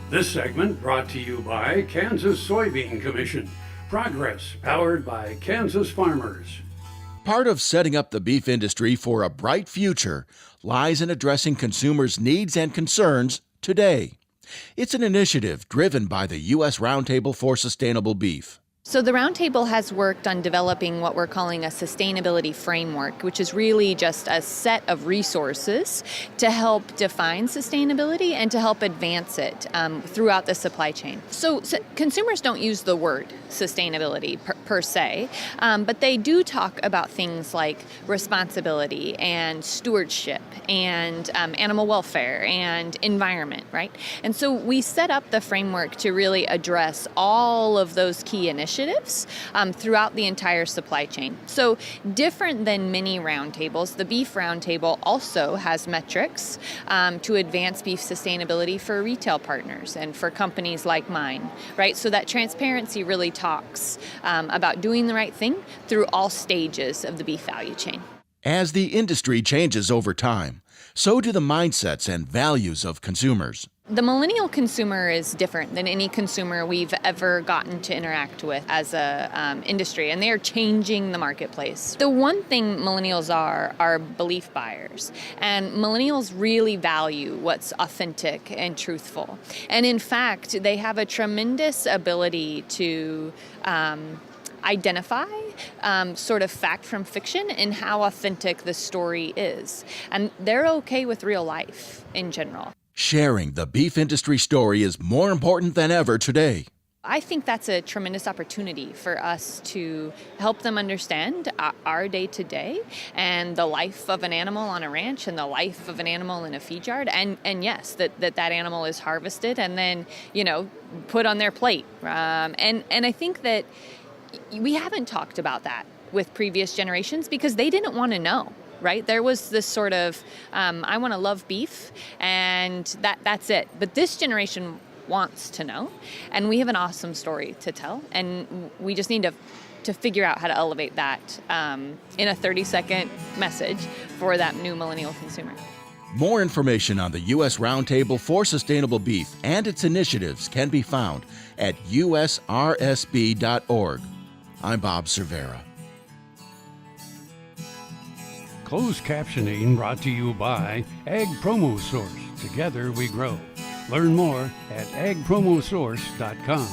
This segment brought to you by Kansas Soybean Commission. Progress powered by Kansas farmers. Part of setting up the beef industry for a bright future lies in addressing consumers' needs and concerns today. It's an initiative driven by the US Roundtable for Sustainable Beef. So the Roundtable has worked on developing what we're calling a sustainability framework, which is really just a set of resources to help define sustainability and to help advance it throughout the supply chain. So consumers don't use the word sustainability per se, but they do talk about things like responsibility and stewardship and animal welfare and environment, right? And so we set up the framework to really address all of those key initiatives throughout the entire supply chain. So different than many roundtables, the Beef Roundtable also has metrics to advance beef sustainability for retail partners and for companies like mine, right? So that transparency really talks about doing the right thing through all stages of the beef value chain. As the industry changes over time, so do the mindsets and values of consumers. The millennial consumer is different than any consumer we've ever gotten to interact with as a industry, and they are changing the marketplace. The one thing millennials are belief buyers, and millennials really value what's authentic and truthful. And in fact, they have a tremendous ability to identify sort of fact from fiction and how authentic the story is. And they're okay with real life in general. Sharing the beef industry story is more important than ever today. I think that's a tremendous opportunity for us to help them understand our day-to-day and the life of an animal on a ranch and the life of an animal in a feed yard. And yes, that animal is harvested and then, put on their plate. And I think that we haven't talked about that with previous generations because they didn't want to know. Right? There was this sort of, I want to love beef, and that's it. But this generation wants to know, and we have an awesome story to tell, and we just need to figure out how to elevate that in a 30-second message for that new millennial consumer. More information on the US Roundtable for Sustainable Beef and its initiatives can be found at usrsb.org. I'm Bob Cervera. Closed captioning brought to you by Ag Promo Source. Together we grow. Learn more at agpromosource.com.